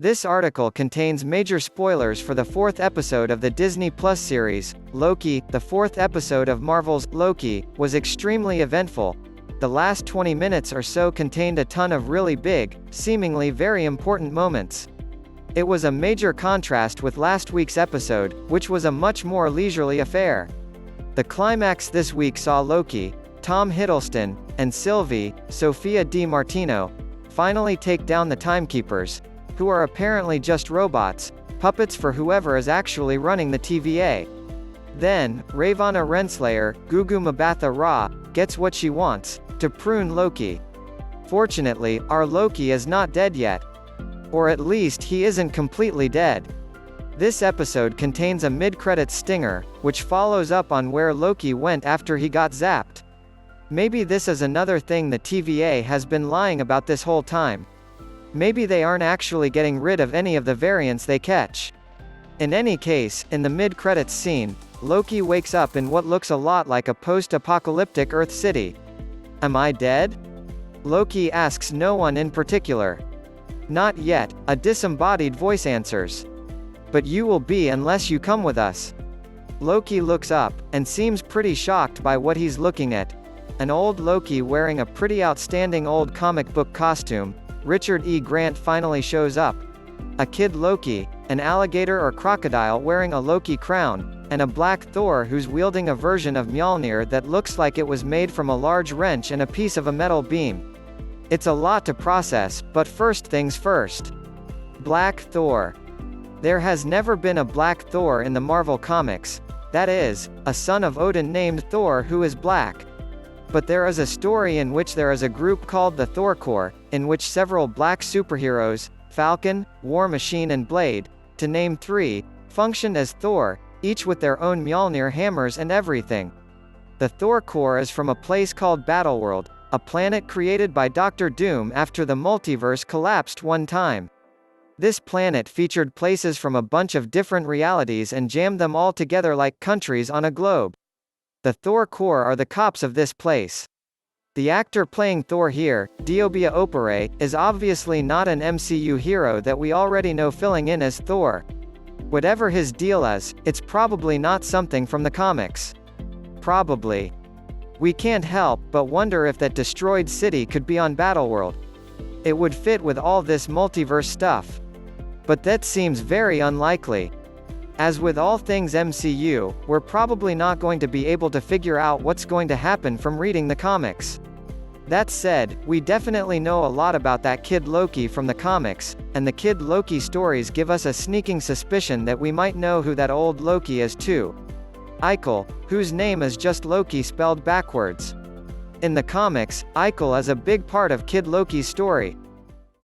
This article contains major spoilers for the fourth episode of the Disney Plus series, Loki. The fourth episode of Marvel's Loki was extremely eventful. The last 20 minutes or so contained a ton of really big, seemingly very important moments. It was a major contrast with last week's episode, which was a much more leisurely affair. The climax this week saw Loki, Tom Hiddleston, and Sylvie, Sophia Di Martino, finally take down the Timekeepers, who are apparently just robots, puppets for whoever is actually running the TVA. Then, Ravonna Renslayer, Gugu Mbatha-Raw, gets what she wants, to prune Loki. Fortunately, our Loki is not dead yet. Or at least he isn't completely dead. This episode contains a mid-credits stinger, which follows up on where Loki went after he got zapped. Maybe this is another thing the TVA has been lying about this whole time. Maybe they aren't actually getting rid of any of the variants they catch. In any case, in the mid-credits scene, Loki wakes up in what looks a lot like a post-apocalyptic Earth city. Am I dead? Loki asks no one in particular. Not yet, a disembodied voice answers. But you will be unless you come with us. Loki looks up, and seems pretty shocked by what he's looking at. An old Loki wearing a pretty outstanding old comic book costume. Richard E. Grant finally shows up. A Kid Loki, an alligator or crocodile wearing a Loki crown, and a Black Thor who's wielding a version of Mjolnir that looks like it was made from a large wrench and a piece of a metal beam. It's a lot to process, but first things first. Black Thor. There has never been a Black Thor in the Marvel Comics. That is, a son of Odin named Thor who is black. But there is a story in which there is a group called the Thor Corps, in which several black superheroes, Falcon, War Machine and Blade, to name 3, functioned as Thor, each with their own Mjolnir hammers and everything. The Thor Corps is from a place called Battleworld, a planet created by Doctor Doom after the multiverse collapsed one time. This planet featured places from a bunch of different realities and jammed them all together like countries on a globe. The Thor Corps are the cops of this place. The actor playing Thor here, Deobia Oparei, is obviously not an MCU hero that we already know filling in as Thor. Whatever his deal is, it's probably not something from the comics. Probably. We can't help but wonder if that destroyed city could be on Battleworld. It would fit with all this multiverse stuff. But that seems very unlikely. As with all things MCU, we're probably not going to be able to figure out what's going to happen from reading the comics. That said, we definitely know a lot about that Kid Loki from the comics, and the Kid Loki stories give us a sneaking suspicion that we might know who that old Loki is too. Ikol, whose name is just Loki spelled backwards. In the comics, Ikol is a big part of Kid Loki's story.